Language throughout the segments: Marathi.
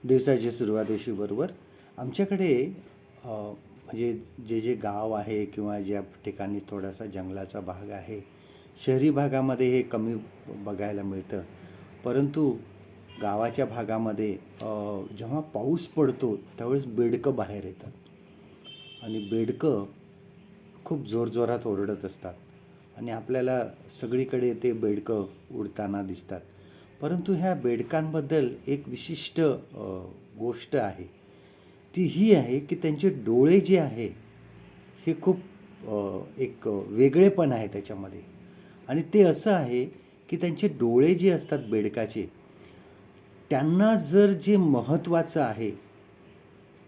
दिवसाची सुरुवात बरोबर आमच्याकडे म्हणजे जे जे गाव आहे किंवा ज्या ठिकाणी थोडासा जंगलाचा भाग आहे, शहरी भागामध्ये हे कमी बघायला मिळतं. परंतु गावाच्या भागामध्ये जेव्हा पाऊस पडतो त्यावेळेस बेडकं बाहेर येतात आणि बेडकं खूप जोरजोरात ओरडत असतात आणि आपल्याला सगळीकडे ते बेडकं उडताना दिसतात. परंतु ह्या बेडकांबद्दल एक विशिष्ट गोष्ट आहे. ती ही आहे की त्यांचे डोळे जे आहे हे खूप एक वेगळेपण आहे त्याच्यामध्ये. आणि ते असं आहे की त्यांचे डोळे जे असतात बेडकाचे, त्यांना जर जे महत्त्वाचं आहे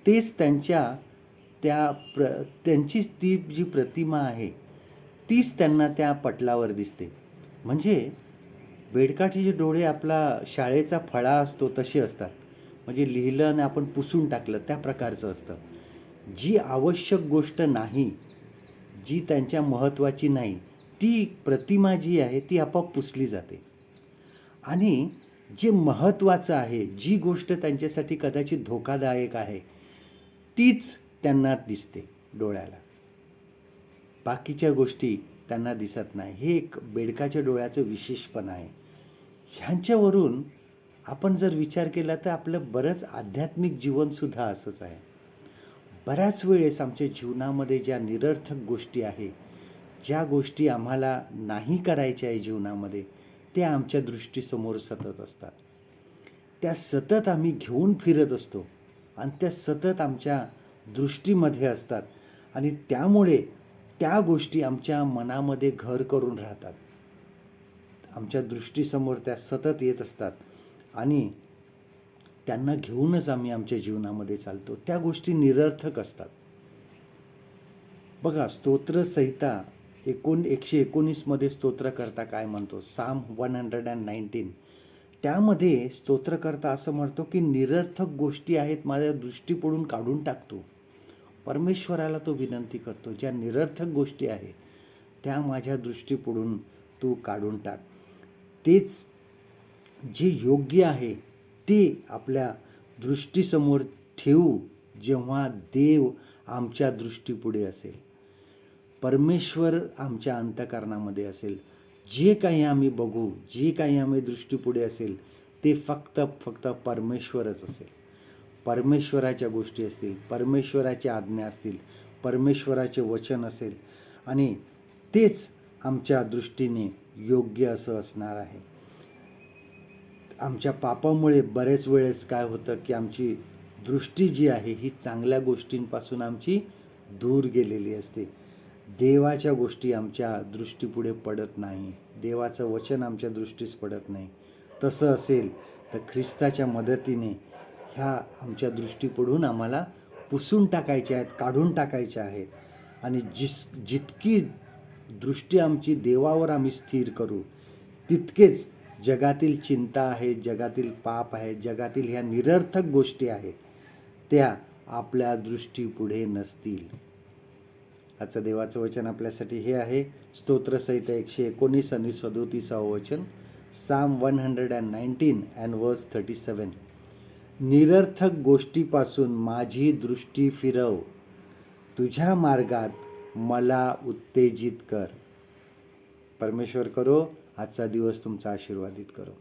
तेच त्या त्यांचीच ती जी प्रतिमा आहे तीच त्यांना त्या पटलावर दिसते. म्हणजे बेडकाचे जे डोळे आपला शाळेचा फळा असतो तसे असतात. म्हणजे लिहिलं आणि आपण पुसून टाकलं त्या प्रकारचं असतं. जी आवश्यक गोष्ट नाही, जी त्यांच्या महत्त्वाची नाही, ती प्रतिमा जी आहे ती आपोआप पुसली जाते. आणि जे महत्त्वाचं आहे, जी गोष्ट त्यांच्यासाठी कदाचित धोकादायक आहे, तीच त्यांना दिसते डोळ्याला. बाकीच्या गोष्टी त्यांना दिसत नाही. हे एक बेडकाच्या डोळ्याचं विशेषपण आहे. ह्यांच्यावरून आपण जर विचार केला तर आपलं बरंच आध्यात्मिक जीवनसुद्धा असंच आहे. बऱ्याच वेळेस आमच्या जीवनामध्ये ज्या निरर्थक गोष्टी आहे, ज्या गोष्टी आम्हाला नाही करायच्या आहे जीवनामध्ये, त्या आमच्या दृष्टीसमोर सतत असतात. त्या सतत आम्ही घेऊन फिरत असतो आणि त्या सतत आमच्या दृष्टीमध्ये असतात आणि त्यामुळे त्या गोष्टी आमच्या मनामध्ये घर करून राहतात. आमच्या दृष्टीसमोर त्या सतत येत असतात आणि त्यांना घेऊनच आम्ही आमच्या जीवनामध्ये चालतो. त्या गोष्टी निरर्थक असतात. बघा, स्तोत्रसंहिता 119 मध्ये स्तोत्रकर्ता काय म्हणतो, साम 119, त्यामध्ये स्तोत्रकर्ता असं म्हणतो की निरर्थक गोष्टी आहेत माझ्या दृष्टीपुढून काढून टाकतो. परमेश्वराला तो विनंती करतो, ज्या निरर्थक गोष्टी आहेत त्या माझ्या दृष्टीपुढून तू काढून टाक. तेच जे योग्य आहे ते आपल्या दृष्टीसमोर ठेवू जेव्हा देव आमच्या दृष्टीपुढे असेल, परमेश्वर आमच्या अंतःकरणामध्ये असेल. जे काही आम्ही बघू, जे काही आम्ही दृष्टीपुढे असेल ते फक्त परमेश्वरच असेल. परमेश्वराच्या गोष्टी असतील, परमेश्वराच्या आज्ञा असतील, परमेश्वराचे वचन असेल आणि तेच आमच्या दृष्टीने योग्य असं असणार आहे. आमच्या पापामुळे बरेच वेळेस काय होतं की आमची दृष्टी जी आहे ही चांगल्या गोष्टींपासून आमची दूर गेलेली असते. देवाच्या गोष्टी आमच्या दृष्टीपुढे पडत नाही, देवाचं वचन आमच्या दृष्टीस पडत नाही. तसं असेल तर ख्रिस्ताच्या मदतीने ह्या आमच्या दृष्टीपुढून आम्हाला पुसून टाकायच्या आहेत, काढून टाकायच्या आहेत. आणि जितकी दृष्टी आमची देवावर आम्ही स्थिर करू, तितकेच जगातील चिंता आहे, जगातील पाप आहे, जगातील ह्या निरर्थक गोष्टी आहेत त्या आपल्या दृष्टीपुढे नसतील. आजचं देवाचं वचन आपल्यासाठी हे आहे, स्तोत्रसहिता 119 आणि 37 वचन, साम 119 and verse 37. निरर्थक गोष्टीपासून माझी दृष्टी फिरव, तुझ्या मार्गात मला उत्तेजित कर. परमेश्वर करो आजचा दिवस तुमचा आशीर्वादित करो.